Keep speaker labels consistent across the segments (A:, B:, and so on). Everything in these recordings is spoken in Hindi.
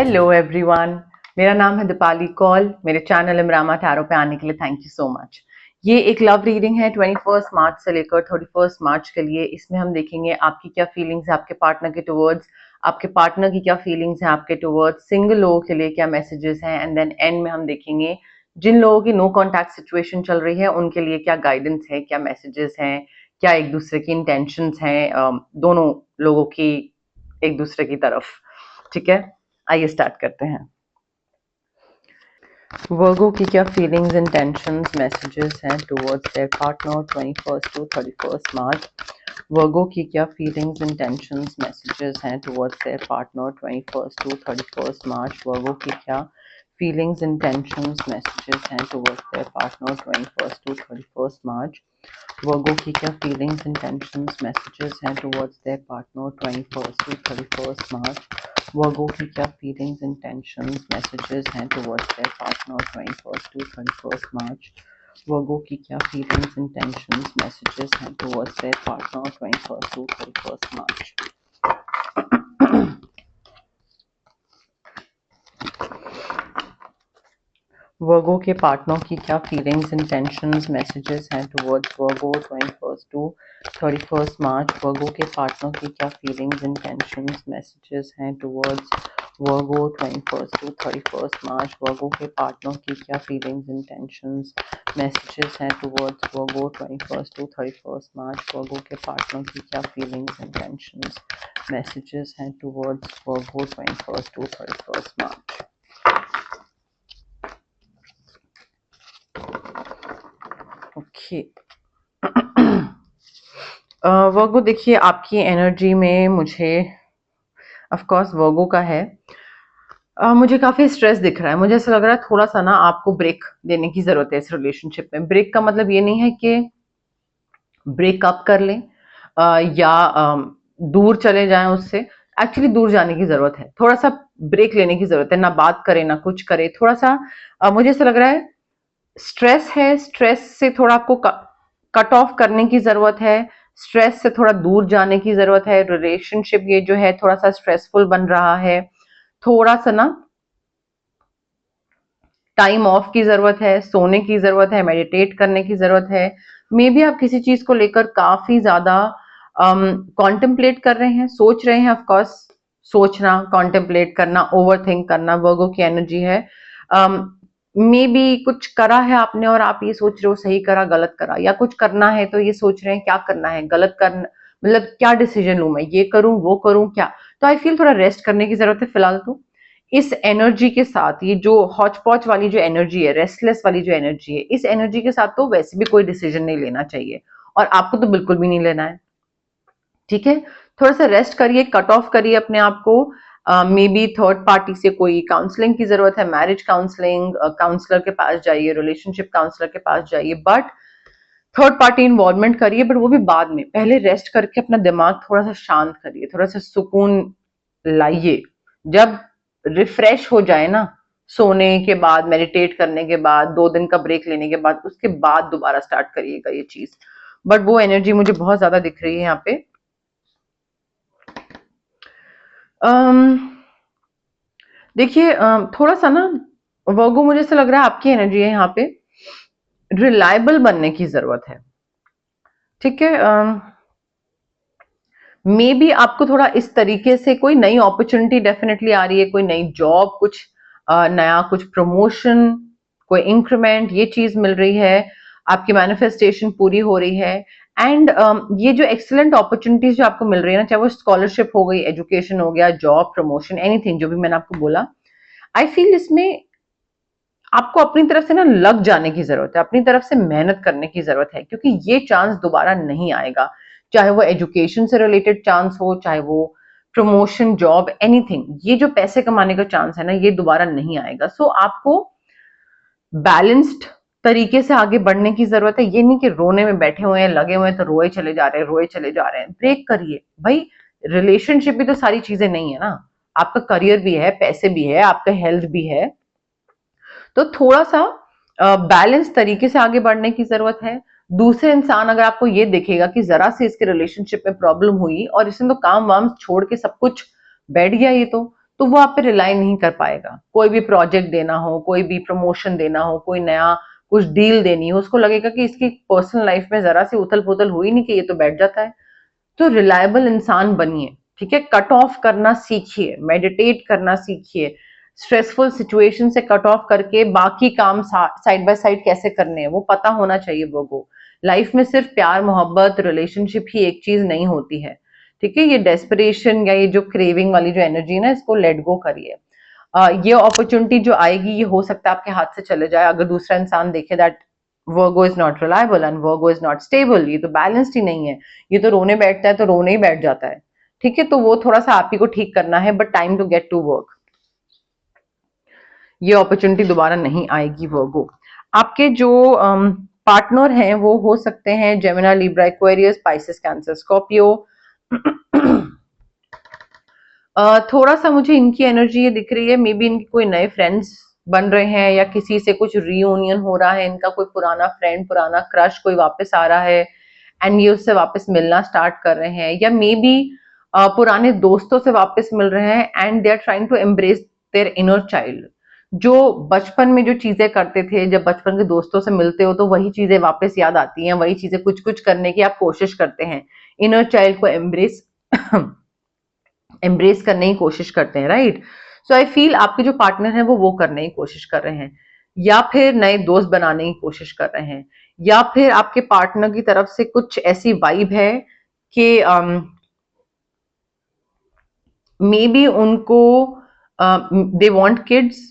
A: हेलो एवरीवन, मेरा नाम है दीपाली कौल। मेरे चैनल इमरामा टैरो पे आने के लिए थैंक यू सो मच। ये एक लव रीडिंग है 21 मार्च से लेकर 31 मार्च के लिए। इसमें हम देखेंगे आपकी क्या फीलिंग्स है आपके पार्टनर के टुवर्ड्स, आपके पार्टनर की क्या फीलिंग्स हैं आपके टुवर्ड्स, सिंगल लोगों के लिए क्या मैसेजेस हैं, एंड देन एंड में हम देखेंगे जिन लोगों की नो कॉन्टैक्ट सिचुएशन चल रही है उनके लिए क्या गाइडेंस है, क्या मैसेजेस हैं, क्या एक दूसरे की इंटेंशंस हैं दोनों लोगों की एक दूसरे की तरफ। ठीक है, आइए स्टार्ट करते हैं। वर्गो की क्या फीलिंग्स एंड टेंशंस मैसेजेस हैं towards their partner 21 to 31 March. Virgo की क्या फीलिंग्स एंड टेंशंस मैसेजेस हैं towards their partner 21 to 31 March. Virgo की क्या फीलिंग्स एंड टेंशंस मैसेजेस हैं towards their partner 21 to 31 March. Virgo की क्या फीलिंग्स एंड टेंशंस मैसेजेस हैं towards their partner 21 to 31 March. Virgo की क्या feelings and tensions messages हैं towards their partner 21st to 31st March। Virgo की क्या feelings and tensions messages हैं towards their partner 21st to 31st March। वर्गो के पार्टनर की क्या फीलिंग्स एंड टेंशंस मैसेजेस हैं towards Virgo 21st to 31st March. Virgo के पार्टनर की क्या फीलिंग्स एंड टेंशंस मैसेजेस हैं towards Virgo 21st to 31st March. Virgo के पार्टनर की क्या फीलिंग्स एंड टेंशंस मैसेजेस हैं towards Virgo 21st to 31st March. Virgo के पार्टनर की क्या फीलिंग्स एंड टेंशंस मैसेजेस हैं towards Virgo 21st to 31st March. Okay, Virgo देखिए आपकी एनर्जी में मुझे ऑफ कोर्स वर्गो का है मुझे काफी स्ट्रेस दिख रहा है। मुझे ऐसा लग रहा है थोड़ा सा ना आपको ब्रेक देने की जरूरत है इस रिलेशनशिप में। ब्रेक का मतलब ये नहीं है कि ब्रेकअप कर लें या दूर चले जाएं उससे। एक्चुअली दूर जाने की जरूरत है, थोड़ा सा ब्रेक लेने की जरूरत है। ना बात करे ना कुछ करे, थोड़ा सा मुझे ऐसा लग रहा है स्ट्रेस है, स्ट्रेस से थोड़ा आपको कट ऑफ करने की जरूरत है, स्ट्रेस से थोड़ा दूर जाने की जरूरत है। रिलेशनशिप ये जो है थोड़ा सा स्ट्रेसफुल बन रहा है, थोड़ा सा ना टाइम ऑफ की जरूरत है, सोने की जरूरत है, मेडिटेट करने की जरूरत है। मे बी आप किसी चीज को लेकर काफी ज्यादा कॉन्टेम्पलेट कर रहे हैं, सोच रहे हैं। ऑफ कोर्स सोचना, कॉन्टेम्पलेट करना, ओवर थिंक करना वर्गो की एनर्जी है। मे बी कुछ करा है आपने और आप ये सोच रहे हो सही करा गलत करा, या कुछ करना है तो ये सोच रहे हैं क्या करना है, गलत करना मतलब क्या डिसीजन लूं, मैं ये करूं वो करूं क्या। तो आई फील थोड़ा रेस्ट करने की जरूरत है फिलहाल। तो इस एनर्जी के साथ, ये जो हॉच पॉच वाली जो एनर्जी है, रेस्टलेस वाली जो एनर्जी है, इस एनर्जी के साथ तो वैसे भी कोई डिसीजन नहीं लेना चाहिए, और आपको तो बिल्कुल भी नहीं लेना है। ठीक है, थोड़ा सा रेस्ट करिए, कट ऑफ करिए अपने आप को। मे बी थर्ड पार्टी से कोई काउंसलिंग की जरूरत है, मैरिज काउंसलिंग, काउंसलर के पास जाइए, रिलेशनशिप काउंसलर के पास जाइए, बट थर्ड पार्टी इन्वॉल्वमेंट करिए, बट वो भी बाद में। पहले रेस्ट करके अपना दिमाग थोड़ा सा शांत करिए, थोड़ा सा सुकून लाइए। जब रिफ्रेश हो जाए ना, सोने के बाद, मेडिटेट करने के बाद, 2 दिन का ब्रेक लेने के बाद, उसके बाद दोबारा स्टार्ट करिएगा ये चीज। बट वो एनर्जी मुझे बहुत ज्यादा दिख रही है यहाँ पे। देखिए थोड़ा सा ना वर्गो, मुझे ऐसा लग रहा है आपकी एनर्जी है यहाँ पे रिलायबल बनने की जरूरत है। ठीक है, मे बी आपको थोड़ा इस तरीके से कोई नई अपॉर्चुनिटी डेफिनेटली आ रही है, कोई नई जॉब, कुछ नया, कुछ प्रमोशन, कोई इंक्रीमेंट, ये चीज मिल रही है, आपकी मैनिफेस्टेशन पूरी हो रही है। एंड ये जो एक्सीलेंट अपॉर्चुनिटीज जो आपको मिल रही है ना, चाहे वो स्कॉलरशिप हो गई, एजुकेशन हो गया, जॉब, प्रमोशन, एनीथिंग जो भी मैंने आपको बोला, आई फील इसमें आपको अपनी तरफ से ना लग जाने की जरूरत है, अपनी तरफ से मेहनत करने की जरूरत है, क्योंकि ये चांस दोबारा नहीं आएगा। चाहे वो एजुकेशन से रिलेटेड चांस हो, चाहे वो प्रमोशन, जॉब, एनीथिंग, ये जो पैसे कमाने का चांस है ना, ये दोबारा नहीं आएगा। सो आपको बैलेंस्ड तरीके से आगे बढ़ने की जरूरत है। ये नहीं कि रोने में बैठे हुए हैं, लगे हुए हैं तो रोए चले जा रहे हैं, रोए चले जा रहे हैं। ब्रेक करिए भाई, रिलेशनशिप भी तो सारी चीजें नहीं है ना, आपका करियर भी है, पैसे भी है, आपका हेल्थ भी है। तो थोड़ा सा बैलेंस तरीके से आगे बढ़ने की जरूरत है। दूसरे इंसान अगर आपको ये देखेगा कि जरा से इसके रिलेशनशिप में प्रॉब्लम हुई और इसने तो काम वाम छोड़ के सब कुछ बैठ गया ये, तो तो वो आप पे रिलाई नहीं कर पाएगा। कोई भी प्रोजेक्ट देना हो, कोई भी प्रमोशन देना हो, कोई नया कुछ डील देनी हो, उसको लगेगा कि इसकी पर्सनल लाइफ में जरा सी उथल पुथल हुई नहीं कि ये तो बैठ जाता है। तो रिलायबल इंसान बनिए, ठीक है। कट ऑफ करना सीखिए, मेडिटेट करना सीखिए, स्ट्रेसफुल सिचुएशन से कट ऑफ करके बाकी काम साइड बाय साइड कैसे करने हैं वो पता होना चाहिए। वो लाइफ में सिर्फ प्यार मोहब्बत रिलेशनशिप ही एक चीज नहीं होती है, ठीक है। ये डेस्परेशन या ये जो क्रेविंग वाली जो एनर्जी है ना, इसको लेट गो करिए। ये अपॉर्चुनिटी जो आएगी ये हो सकता है आपके हाथ से चले जाए, अगर दूसरा इंसान देखे that Virgo is not reliable and Virgo is not stable, ये तो बैलेंस्ड ही नहीं है, ये तो रोने बैठता है तो रोने ही बैठ जाता है, ठीक है। तो वो थोड़ा सा आप ही को ठीक करना है, but time to get to work. ये अपॉर्चुनिटी दोबारा नहीं आएगी वर्गो। आपके जो पार्टनर हैं वो हो सकते हैं Gemini, Libra, Aquarius, spices, cancer, Scorpio. थोड़ा सा मुझे इनकी एनर्जी ये दिख रही है, मे बी इनके कोई नए फ्रेंड्स बन रहे हैं या किसी से कुछ रियूनियन हो रहा है, इनका कोई पुराना फ्रेंड, पुराना क्रश कोई वापस आ रहा है एंड ये उससे वापस मिलना स्टार्ट कर रहे हैं, या मे बी पुराने दोस्तों से वापस मिल रहे हैं and they are trying to embrace their inner child. जो बचपन में जो चीजें करते थे, जब बचपन के दोस्तों से मिलते हो तो वही चीजें वापस याद आती हैं, वही चीजें कुछ कुछ करने की आप कोशिश करते हैं, इनर चाइल्ड को एम्ब्रेस करने की कोशिश करते हैं, राइट। सो आई फील आपके जो पार्टनर हैं वो करने की कोशिश कर रहे हैं, या फिर नए दोस्त बनाने की कोशिश कर रहे हैं, या फिर आपके पार्टनर की तरफ से कुछ ऐसी वाइब है कि मे बी उनको they want kids,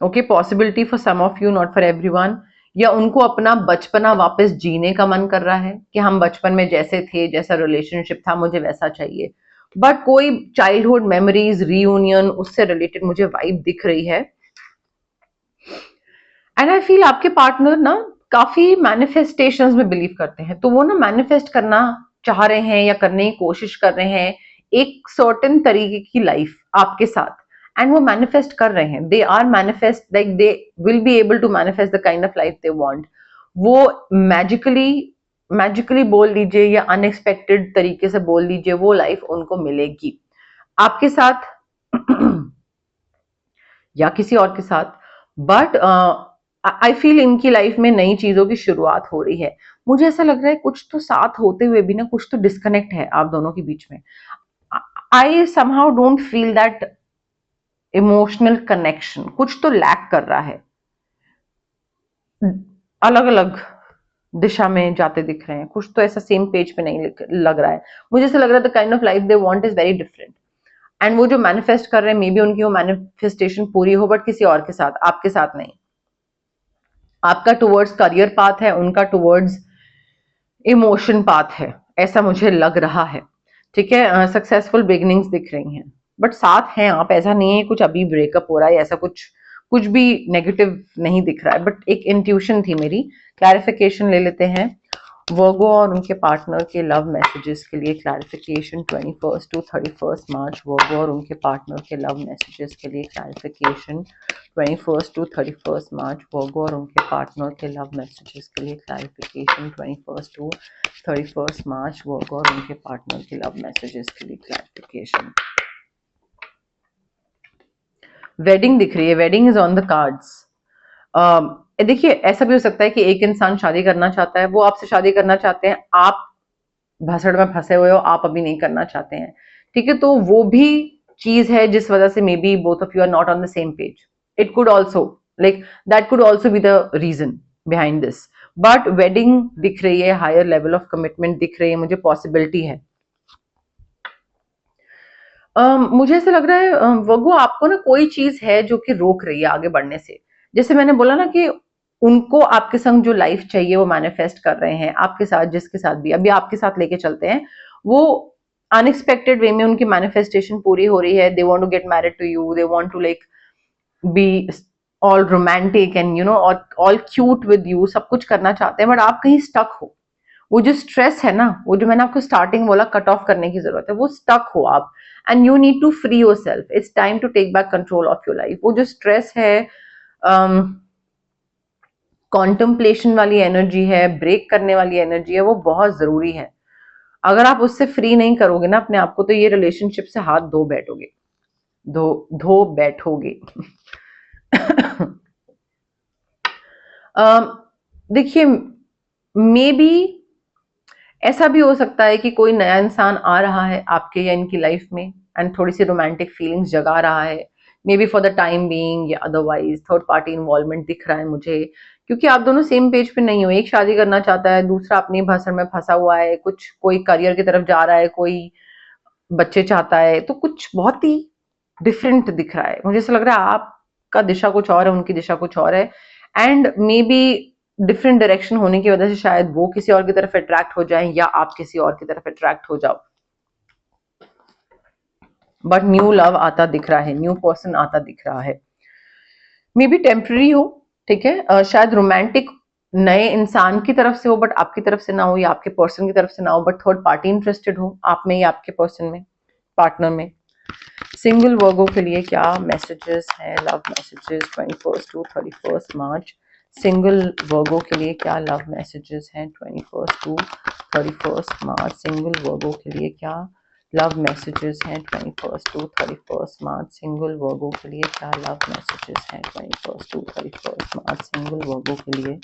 A: okay, possibility for some of you, not for everyone. या उनको अपना बचपना वापस जीने का मन कर रहा है कि हम बचपन में जैसे थे, जैसा रिलेशनशिप था मुझे वैसा चाहिए, बट कोई चाइल्डहुड मेमोरीज रियूनियन उससे रिलेटेड मुझे वाइब दिख रही है। एंड आई फील आपके पार्टनर ना काफी मैनिफेस्टेशंस में बिलीव करते हैं, तो वो ना मैनिफेस्ट करना चाह रहे हैं या करने की कोशिश कर रहे हैं एक सर्टेन तरीके की लाइफ आपके साथ, एंड वो मैनिफेस्ट कर रहे हैं, they are manifest, like they will be able to manifest the kind of life they want. वो मैजिकली बोल लीजिए या अनएक्सपेक्टेड तरीके से बोल लीजिए, वो लाइफ उनको मिलेगी आपके साथ या किसी और के साथ। बट आई फील इनकी लाइफ में नई चीजों की शुरुआत हो रही है। मुझे ऐसा लग रहा है कुछ तो साथ होते हुए भी ना कुछ तो डिस्कनेक्ट है आप दोनों के बीच में। I somehow don't feel that emotional connection, कुछ तो लैक कर रहा है, अलग अलग दिशा में जाते दिख रहे हैं, कुछ तो ऐसा सेम पेज पे नहीं लग रहा है। मुझे ऐसा लग रहा है the kind of life they want is very different, and वो जो मैनिफेस्ट कर रहे हैं मे बी उनकी वो मैनिफेस्टेशन पूरी हो, बट किसी और के साथ, आपके साथ नहीं। आपका टुवर्ड्स करियर पाथ है, उनका टुवर्ड्स इमोशन पाथ है, ऐसा मुझे लग रहा है, ठीक है। सक्सेसफुल बिगिनिंग्स दिख रही हैं, बट साथ हैं आप, ऐसा नहीं है कुछ अभी ब्रेकअप हो रहा है, ऐसा कुछ भी नेगेटिव नहीं दिख रहा है, बट एक इंट्यूशन थी मेरी। क्लैरिफिकेशन ले लेते हैं वर्गो और उनके पार्टनर के लव मैसेजेस के लिए। क्लैरिफिकेशन 21 टू 31 मार्च, वर्गो और उनके पार्टनर के लव मैसेजेस के लिए। क्लैरिफिकेशन 21 टू 31 मार्च, वर्गो और उनके पार्टनर के लव मैसेजेस के लिए। क्लैरिफिकेशन 21 टू 31 मार्च, वर्गो और उनके पार्टनर के लव मैसेजेस के लिए। क्लैरिफिकेशन वेडिंग दिख रही है, wedding is on the cards. देखिए ऐसा भी हो सकता है कि एक इंसान शादी करना चाहता है, वो आपसे शादी करना चाहते हैं, आप भसड़ में फंसे हुए हो, आप अभी नहीं करना चाहते हैं, ठीक है। तो वो भी चीज है जिस वजह से maybe both of you are not on the same page. It could also, like that could also be the reason behind this, but wedding दिख रही है, हायर लेवल ऑफ कमिटमेंट दिख रही है, मुझे पॉसिबिलिटी है। मुझे ऐसा लग रहा है वगु आपको ना कोई चीज है जो कि रोक रही है आगे बढ़ने से। जैसे मैंने बोला ना कि उनको आपके संग जो लाइफ चाहिए वो मैनिफेस्ट कर रहे हैं आपके साथ, जिसके साथ भी अभी आपके साथ लेके चलते हैं, वो अनएक्सपेक्टेड वे में उनकी मैनिफेस्टेशन पूरी हो रही है। They want to get married to you, they want to like be all romantic and you know all cute with you, सब कुछ करना चाहते हैं, बट आप कहीं स्टक हो। वो जो स्ट्रेस है ना, वो जो मैंने आपको स्टार्टिंग बोला कट ऑफ करने की जरूरत है, वो स्टक हो आप, and you need to free yourself. It's time to take back control of your life. वो जो स्ट्रेस है, कॉन्टम्पलेशन वाली एनर्जी है, ब्रेक करने वाली एनर्जी है, वो बहुत जरूरी है। अगर आप उससे फ्री नहीं करोगे ना अपने आप को, तो ये रिलेशनशिप से हाथ धो बैठोगे। धो बैठोगे। देखिए, मे बी ऐसा भी हो सकता है कि कोई नया इंसान आ रहा है आपके या इनकी लाइफ में एंड थोड़ी सी रोमांटिक फीलिंग्स जगा रहा है, may be for the time being, या अदरवाइज थर्ड पार्टी इन्वॉल्वमेंट दिख रहा है मुझे, क्योंकि आप दोनों सेम पेज पे नहीं हो। एक शादी करना चाहता है, दूसरा अपनी भाषण में फंसा हुआ है, कुछ कोई करियर की तरफ जा रहा है, कोई बच्चे चाहता है, तो कुछ बहुत ही डिफरेंट दिख रहा है। मुझे ऐसा लग रहा है आपका दिशा कुछ और है, उनकी दिशा कुछ और है, and may be different direction होने की वजह से शायद वो किसी और की तरफ अट्रैक्ट हो जाए या आप किसी और की तरफ अट्रैक्ट हो जाओ। बट न्यू लव आता दिख रहा है, न्यू पर्सन आता दिख रहा है, मे बी टेम्पररी हो, ठीक है, शायद रोमांटिक नए इंसान की तरफ से हो बट आपकी तरफ से ना हो, या आपके पर्सन की तरफ से ना हो, बट थर्ड पार्टी इंटरेस्टेड हो आप में या आपके पर्सन में, पार्टनर में। सिंगल वर्गो के लिए क्या मैसेजेस हैं, love messages 21 to 31 March. Single Virgo के लिए क्या लव मैसेजेस हैं 21 टू 31 मार्च। सिंगल वर्गो के लिए क्या लव मैसेजेस हैं 21 टू 31 मार्च। सिंगल वर्गो के लिए क्या लव मैसेजेस हैं 21 टू 31 मार्च। सिंगल वर्गो के लिए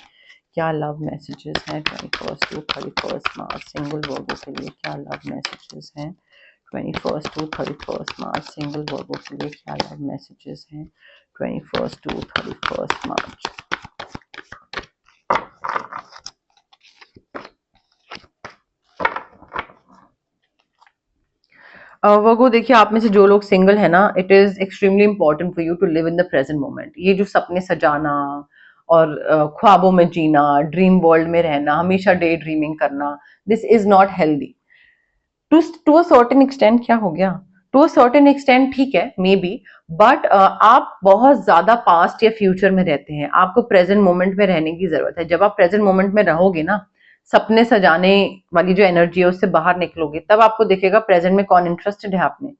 A: क्या लव मैसेजेस हैं 21 टू 31 मार्च। सिंगल वर्गो के लिए क्या लव मैसेजेस हैं 21 टू 31 मार्च। सिंगल वर्गो के लिए क्या लव मैसेजेस हैं 21 टू 31 मार्च। वर्गो, देखिए आप में से जो लोग सिंगल है ना, it is extremely important for you to live in the present moment. ये जो सपने सजाना और ख्वाबों में जीना, ड्रीम वर्ल्ड में रहना, हमेशा डे ड्रीमिंग करना, this is not healthy. To a certain extent, क्या हो गया, टू अ सर्टेन एक्सटेंट ठीक है, मे बी, बट आप बहुत ज्यादा पास्ट या फ्यूचर में रहते हैं। आपको प्रेजेंट मोमेंट में रहने की जरूरत है। जब आप प्रेजेंट मोमेंट में रहोगे ना, सपने सजाने वाली जो एनर्जी है उससे बाहर निकलोगे, तब आपको दिखेगा प्रेजेंट में कौन इंटरेस्टेड है आप में,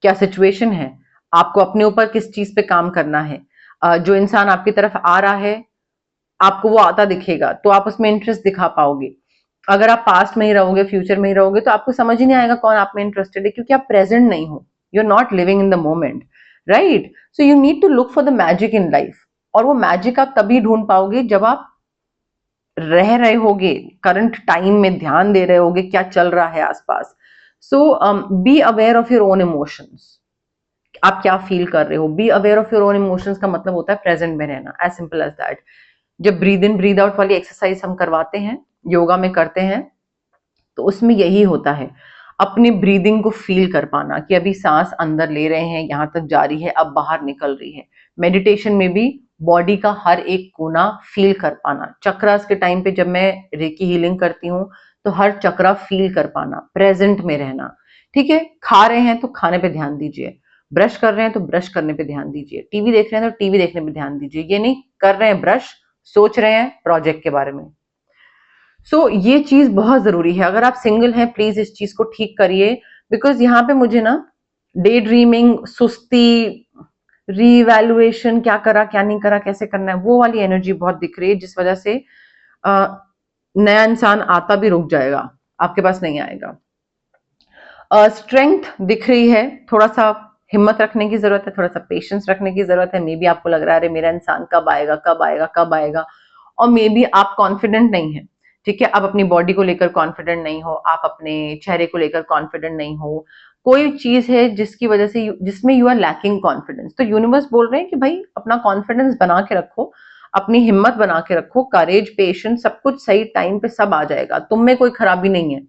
A: क्या सिचुएशन है, आपको अपने ऊपर किस चीज पे काम करना है। जो इंसान आपकी तरफ आ रहा है आपको वो आता दिखेगा तो आप उसमें इंटरेस्ट दिखा पाओगे। अगर आप पास्ट में ही रहोगे, फ्यूचर में ही रहोगे, तो आपको समझ ही नहीं आएगा कौन आप में इंटरेस्टेड है, क्योंकि आप प्रेजेंट नहीं हो, you are not living in the moment, right. So you need to look for the magic in life, और वो मैजिक आप तभी ढूंढ पाओगे जब आप रह रहे होगे, करंट टाइम में ध्यान दे रहे होगे क्या चल रहा है आसपास। So be aware of your own emotions, आप क्या फील कर रहे हो। Be aware of your own emotions का मतलब होता है प्रेजेंट में रहना, एज सिंपल एज दैट। जब ब्रीद इन ब्रीद आउट वाली एक्सरसाइज हम करवाते हैं, योगा में करते हैं, तो उसमें यही होता है, अपनी ब्रीदिंग को फील कर पाना कि अभी सांस अंदर ले रहे हैं, यहां तक जारी है, अब बाहर निकल रही है। मेडिटेशन में भी बॉडी का हर एक कोना फील कर पाना। चक्रास के टाइम पे जब मैं रेकी हीलिंग करती हूँ तो हर चक्रा फील कर पाना, प्रेजेंट में रहना, ठीक है। खा रहे हैं तो खाने पे ध्यान दीजिए, ब्रश कर रहे हैं तो ब्रश करने पे ध्यान दीजिए, टीवी देख रहे हैं तो टीवी देखने पे ध्यान दीजिए। ये नहीं कर रहे हैं ब्रश, सोच रहे हैं प्रोजेक्ट के बारे में। ये चीज बहुत जरूरी है। अगर आप सिंगल हैं प्लीज इस चीज को ठीक करिए, बिकॉज यहाँ पे मुझे ना डे ड्रीमिंग, सुस्ती, रीवैल्यूएशन, क्या करा क्या नहीं करा, कैसे करना है, वो वाली एनर्जी बहुत दिख रही है, जिस वजह से नया इंसान आता भी रुक जाएगा, आपके पास नहीं आएगा। स्ट्रेंथ दिख रही है, थोड़ा सा हिम्मत रखने की जरूरत है, थोड़ा सा पेशेंस रखने की जरूरत है। मे बी आपको लग रहा है अरे मेरा इंसान कब आएगा कब आएगा कब आएगा, और मे बी आप कॉन्फिडेंट नहीं है, ठीक है। आप अपनी बॉडी को लेकर कॉन्फिडेंट नहीं हो, आप अपने चेहरे को लेकर कॉन्फिडेंट नहीं हो, कोई चीज है जिसकी वजह से जिसमें यू आर लैकिंग कॉन्फिडेंस, तो यूनिवर्स बोल रहे हैं कि भाई अपना कॉन्फिडेंस बना के रखो, अपनी हिम्मत बना के रखो, करेज, पेशेंस, सब कुछ सही टाइम पे सब आ जाएगा। तुम में कोई खराबी नहीं है।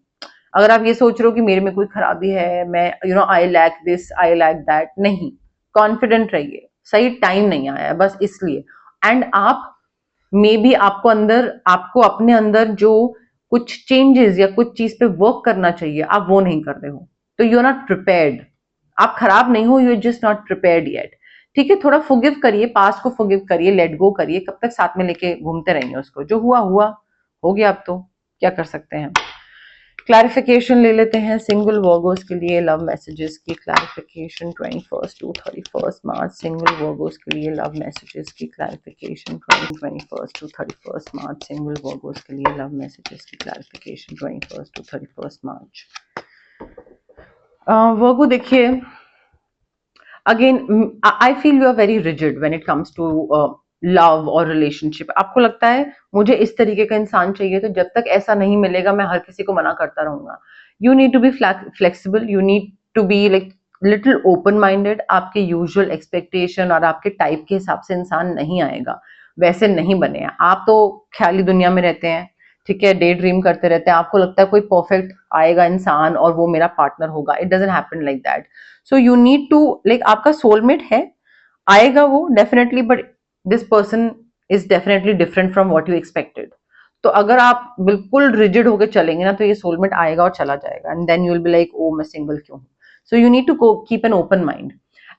A: अगर आप ये सोच रहे हो कि मेरे में कोई खराबी है, मैं I lack this, I lack that, नहीं, कॉन्फिडेंट रहिए, सही टाइम नहीं आया है बस इसलिए। एंड आप मे बी आपको अपने अंदर जो कुछ चेंजेस या कुछ चीज पे वर्क करना चाहिए, आप वो नहीं कर रहे हो, तो यू आर नॉट प्रिपेयर्ड। आप खराब नहीं हो, you are just not prepared yet, ठीक है। थोड़ा फॉरगिव करिए, पास्ट को फॉरगिव करिए, लेट गो करिए, कब तक साथ में लेके घूमते रहेंगे उसको, जो हुआ हुआ हो गया, अब तो क्या कर सकते हैं। क्लैरिफिकेशन ले लेते हैं सिंगल वर्गोस के लिए लव मैसेजेस की clarification 21 to 31 March. Single Virgos के लिए लव मैसेजेस की clarification 21 to 31 March. Single Virgos के लिए लव मैसेजेस की क्लैरिफिकेशन 21 टू 31 मार्च। वर्गो देखिए, again I feel you are very rigid when it comes to love और रिलेशनशिप। आपको लगता है मुझे इस तरीके का इंसान चाहिए, तो जब तक ऐसा नहीं मिलेगा मैं हर किसी को मना करता रहूंगा। You need to be flexible, you need to be like little open minded. आपके यूजुअल एक्सपेक्टेशन और आपके टाइप के हिसाब से इंसान नहीं आएगा, वैसे नहीं बने हैं आप। तो ख्याली दुनिया में रहते हैं, ठीक है, डे ड्रीम करते रहते हैं, आपको लगता है कोई परफेक्ट आएगा इंसान और वो मेरा पार्टनर होगा। It doesn't happen like that. So you need to like, आपका सोलमेट है, आएगा वो definitely, but this person is definitely different from what you expected. तो अगर आप बिल्कुल रिजिड होकर चलेंगे ना, तो ये सोलमेट आएगा और चला जाएगा, and then you will be like oh मैं सिंगल क्यों हूं। So you need to keep an open mind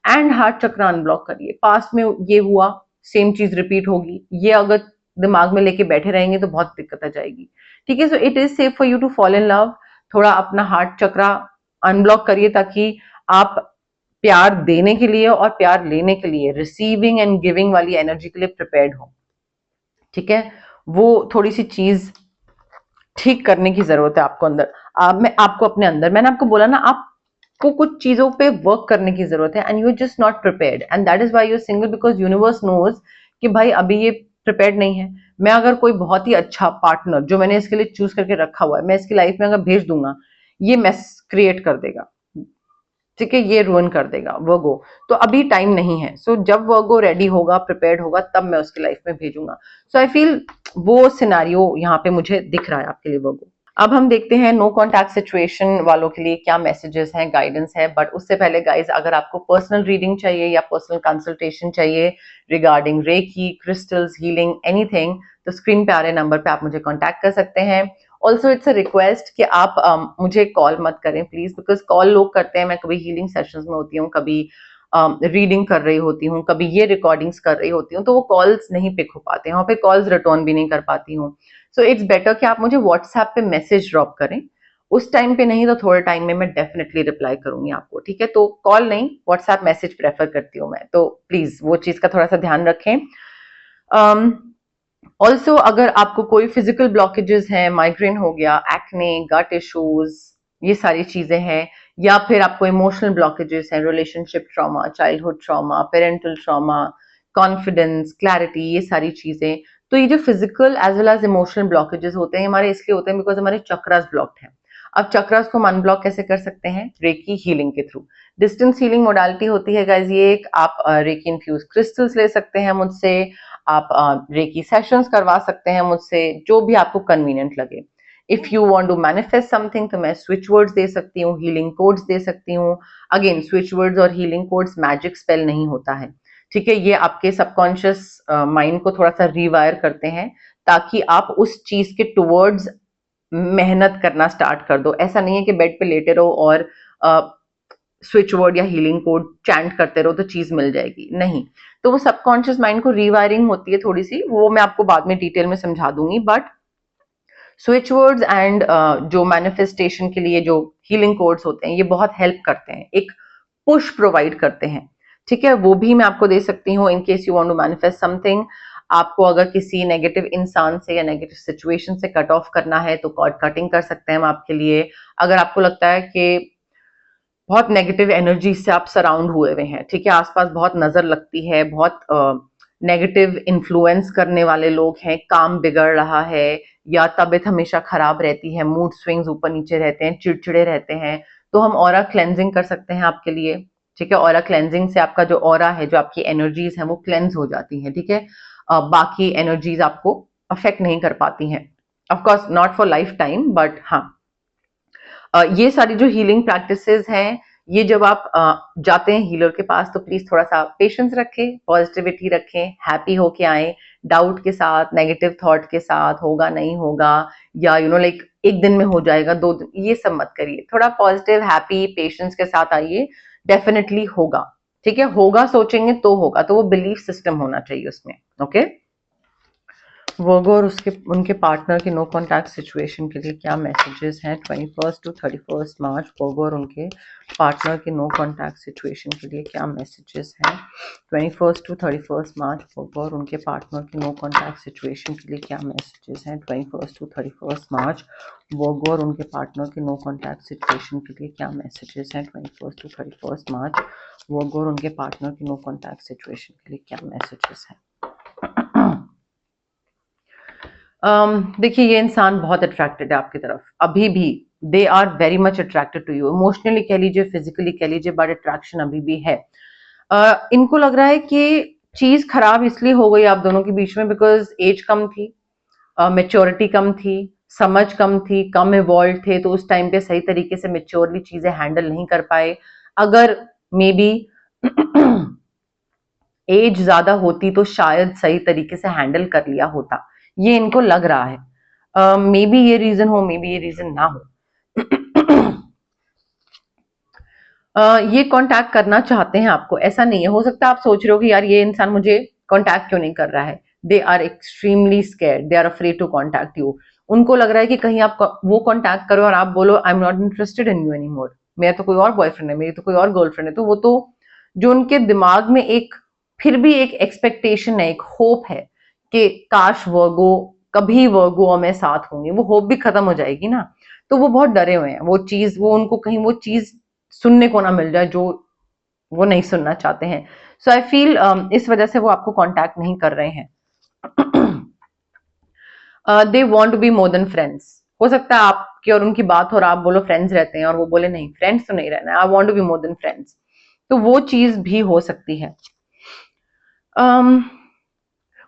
A: and heart chakra unblock करिए। पास्ट में ये हुआ, सेम चीज रिपीट होगी, ये अगर दिमाग में लेके बैठे रहेंगे तो बहुत दिक्कत आ जाएगी, ठीक है। So it is safe for you to fall in love. थोड़ा अपना हार्ट चक्र अनब्लॉक करिए, ताकि आप प्यार देने के लिए और प्यार लेने के लिए, रिसीविंग एंड गिविंग वाली एनर्जी के लिए प्रिपेयर्ड हो, ठीक है। वो थोड़ी सी चीज ठीक करने की जरूरत है आपको अंदर। मैं आपको अपने अंदर, मैंने आपको बोला ना, आपको कुछ चीजों पे वर्क करने की जरूरत है, and you are just not prepared, and that is why you are single, because universe knows कि भाई अभी ये प्रिपेयर्ड नहीं है। मैं अगर कोई बहुत ही अच्छा पार्टनर जो मैंने इसके लिए चूज करके रखा हुआ है, मैं इसकी लाइफ में अगर भेज दूंगा, ये मेस क्रिएट कर देगा, ठीक है, ये रुइन कर देगा वर्गो। तो अभी टाइम नहीं है। सो जब वर्गो रेडी होगा, प्रिपेयर्ड होगा, तब मैं उसकी लाइफ में भेजूंगा। सो आई फील वो सिनारियो यहाँ पे मुझे दिख रहा है आपके लिए वर्गो। अब हम देखते हैं नो कॉन्टैक्ट सिचुएशन वालों के लिए क्या मैसेजेस हैं, गाइडेंस है। बट उससे पहले गाइज, अगर आपको पर्सनल रीडिंग चाहिए या पर्सनल कंसल्टेशन चाहिए regarding reiki, crystals, healing, anything, तो स्क्रीन पे आ रहे नंबर पे आप मुझे कॉन्टैक्ट कर सकते हैं। ऑल्सो इट्स अ रिक्वेस्ट कि आप मुझे कॉल मत करें प्लीज, बिकॉज कॉल लोग करते हैं, मैं कभी हीलिंग सेशंस में होती हूँ, कभी रीडिंग कर रही होती हूँ, कभी ये रिकॉर्डिंग्स कर रही होती हूँ, तो वो कॉल्स नहीं पिक हो पाते हैं, वहाँ पे कॉल्स रिटर्न भी नहीं कर पाती हूँ। सो इट्स बेटर कि आप मुझे व्हाट्सएप पे मैसेज ड्रॉप करें। उस टाइम पे नहीं तो थोड़े टाइम में मैं डेफिनेटली रिप्लाई करूंगी आपको, ठीक है। तो कॉल नहीं, व्हाट्सएप मैसेज प्रेफर करती हूँ मैं, तो प्लीज वो चीज का थोड़ा सा ध्यान रखें। ऑल्सो अगर आपको कोई फिजिकल ब्लॉकेजेस हैं, माइग्रेन हो गया, एक्ने, गट इश्यूज, ये सारी चीजें हैं, या फिर आपको इमोशनल ब्लॉकेजेस हैं, relationship trauma, childhood trauma, parental trauma, confidence, clarity, ये सारी चीजें, तो ये जो physical as well as emotional blockages होते हैं, हमारे इसलिए होते हैं बिकॉज हमारे चक्रास ब्लॉक्ड हैं। अब चक्रास को हम अनब्लॉक कैसे कर सकते हैं? रेकी हीलिंग के थ्रू। डिस्टेंस हीलिंग मोडालिटी होती है गाइज ये एक, आप रेकी इन्फ्यूज क्रिस्टल्स ले सकते हैं मुझसे, आप रेकी सेशंस करवा सकते हैं मुझसे, जो भी आपको कन्वीनियंट लगे। If you want to manifest something, तो मैं स्विच वर्ड्स दे सकती हूँ, हीलिंग कोड्स दे सकती हूँ। अगेन स्विच वर्ड्स और हीलिंग कोड्स मैजिक स्पेल नहीं होता है, ठीक है। ये आपके सबकॉन्शियस माइंड को थोड़ा सा रिवायर करते हैं, ताकि आप उस चीज के टुवर्ड्स मेहनत करना स्टार्ट कर दो। ऐसा नहीं है कि बेड पे लेटे रहो और स्विच वर्ड या हीलिंग कोड चैंट करते रहो तो चीज मिल जाएगी, नहीं। तो वो सबकॉन्शियस माइंड को रीवायरिंग होती है थोड़ी सी, वो मैं आपको बाद में डिटेल में समझा दूंगी। बट स्विच वर्ड्स एंड जो मैनिफेस्टेशन के लिए जो हीलिंग कोड्स होते हैं, ये बहुत हेल्प करते हैं, एक पुश प्रोवाइड करते हैं, ठीक है। वो भी मैं आपको दे सकती हूँ in case you want to manifest something. आपको अगर किसी नेगेटिव इंसान से या नेगेटिव सिचुएशन से कट ऑफ करना है, तो कॉर्ड कटिंग कर सकते हैं हम आपके लिए। अगर आपको लगता है कि बहुत नेगेटिव एनर्जी से आप सराउंड हुए हुए हैं, ठीक है, आसपास बहुत नजर लगती है, बहुत नेगेटिव इन्फ्लुएंस करने वाले लोग हैं, काम बिगड़ रहा है, या तबीयत हमेशा खराब रहती है, मूड स्विंग्स ऊपर नीचे रहते हैं, चिड़चिड़े रहते हैं, तो हम ऑरा क्लेंजिंग कर सकते हैं आपके लिए, ठीक है। ऑरा क्लेंजिंग से आपका जो ऑरा है, जो आपकी एनर्जीज है, वो क्लेंज हो जाती है, ठीक है। बाकी एनर्जीज आपको अफेक्ट नहीं कर पाती हैं, of course not for life time, but हाँ ये सारी जो हीलिंग प्रैक्टिसेस हैं, ये जब आप जाते हैं हीलर के पास, तो प्लीज थोड़ा सा पेशेंस रखें, पॉजिटिविटी रखें, हैप्पी होके आए, डाउट के साथ, नेगेटिव थॉट के साथ, होगा नहीं होगा, या लाइक एक दिन में हो जाएगा, 2 दिन, ये सब मत करिए। थोड़ा पॉजिटिव, हैप्पी, पेशेंस के साथ आइए, डेफिनेटली होगा, ठीक है। होगा सोचेंगे तो होगा, तो वो बिलीफ सिस्टम होना चाहिए उसमें, ओके। वर्गो और उसके उनके पार्टनर के नो कॉन्टैक्ट सिचुएशन के लिए क्या मैसेजेस हैं 21 टू 31 मार्च? वर्गो और उनके पार्टनर के नो कॉन्टैक्ट सिचुएशन के लिए क्या मैसेजेस हैं 21 टू 31 मार्च? वर्गो और उनके पार्टनर के नो कॉन्टैक्ट सिचुएशन के लिए क्या मैसेजेस हैं 21 टू 31 मार्च? वर्गो और उनके पार्टनर के नो कॉन्टैक्ट सिचुएशन के लिए क्या मैसेजेस हैं 21 टू 31 मार्च? वर्गो और उनके पार्टनर के नो कॉन्टैक्ट सिचुएशन के लिए क्या मैसेजेस हैं? देखिए, ये इंसान बहुत अट्रैक्टेड है आपकी तरफ अभी भी। They are very much attracted to you, emotionally कह लीजिए, फिजिकली कह लीजिए, बट अट्रैक्शन अभी भी है। इनको लग रहा है कि चीज खराब इसलिए हो गई आप दोनों के बीच में बिकॉज एज कम थी, मेच्योरिटी कम थी, समझ कम थी, कम इवॉल्व थे, तो उस टाइम पे सही तरीके से मेच्योरली चीजें हैंडल नहीं कर पाए। अगर मे बी एज ज्यादा होती तो शायद सही तरीके से हैंडल कर लिया होता, ये इनको लग रहा है। मे बी ये रीजन हो, मे बी ये रीजन ना हो। ये कांटेक्ट करना चाहते हैं आपको, ऐसा नहीं है। हो सकता है आप सोच रहे हो कि यार ये इंसान मुझे कांटेक्ट क्यों नहीं कर रहा है। They are extremely scared, they are afraid to contact you. उनको लग रहा है कि कहीं आप वो कांटेक्ट करो और आप बोलो I am not interested in you any more, मेरा तो कोई और बॉयफ्रेंड है, मेरी तो कोई और गर्लफ्रेंड है। तो वो तो जो उनके दिमाग में एक फिर भी एक एक्सपेक्टेशन है, एक होप है कि काश वर्गो कभी वर्गो और मैं साथ होंगे, वो होप भी खत्म हो जाएगी ना। तो वो बहुत डरे हुए हैं, वो चीज, वो उनको कहीं वो चीज सुनने को ना मिल जाए जो वो नहीं सुनना चाहते हैं। सो आई फील इस वजह से वो आपको कांटेक्ट नहीं कर रहे हैं। They want to be more than friends. हो सकता है आपकी और उनकी बात हो और आप बोलो फ्रेंड्स रहते हैं और वो बोले नहीं, फ्रेंड्स तो नहीं रहना है, I want to be more than friends. तो वो चीज भी हो सकती है।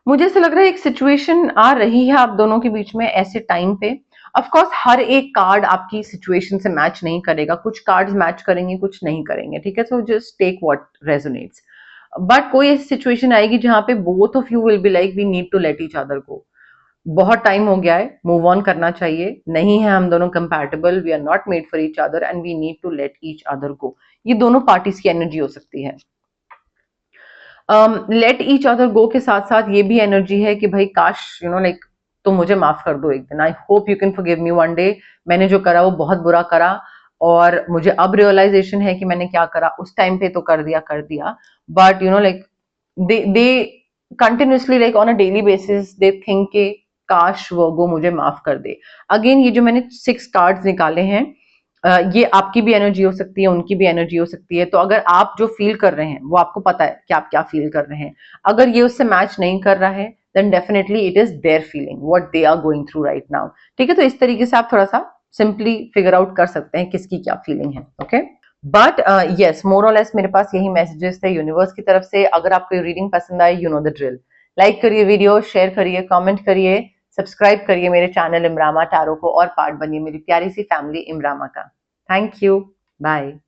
A: मुझे ऐसा लग रहा है एक सिचुएशन आ रही है आप दोनों के बीच में ऐसे टाइम पे। ऑफ कोर्स हर एक कार्ड आपकी सिचुएशन से मैच नहीं करेगा, कुछ कार्ड्स मैच करेंगे, कुछ नहीं करेंगे, ठीक है। So just take what resonates. But कोई ऐसी सिचुएशन आएगी जहां पे both of you will be like we need to let each other go. बहुत टाइम हो गया है, मूव ऑन करना चाहिए, नहीं है हम दोनों compatible, we are not made for each other and we need to let each other go. ये दोनों पार्टीज की एनर्जी हो सकती है। लेट ईच अदर गो के साथ साथ ये भी एनर्जी है कि भाई काश लाइक तुम मुझे माफ कर दो एक दिन, I hope you can forgive me one day. मैंने जो करा वो बहुत बुरा करा और मुझे अब रियलाइजेशन है कि मैंने क्या करा, उस टाइम पे तो कर दिया but like they continuously like on a daily basis they think के काश वो मुझे माफ कर दे। अगेन ये जो मैंने 6 कार्ड्स निकाले हैं, ये आपकी भी एनर्जी हो सकती है, उनकी भी एनर्जी हो सकती है। तो अगर आप जो फील कर रहे हैं वो आपको पता है कि आप क्या फील कर रहे हैं, अगर ये उससे मैच नहीं कर रहा है then definitely it is their feeling what they are going through right now, ठीक है। तो इस तरीके से आप थोड़ा सा सिंपली फिगर आउट कर सकते हैं किसकी क्या फीलिंग है, ओके। बट यस, मोर और लेस मेरे पास यही मैसेजेस थे यूनिवर्स की तरफ से। अगर आपको रीडिंग पसंद आई, you know the drill, like करिए वीडियो, शेयर करिए, कमेंट करिए, सब्सक्राइब करिए मेरे चैनल इमरामा टैरो को और पार्ट बनिए मेरी प्यारी सी फैमिली इमरामा का। Thank you. Bye.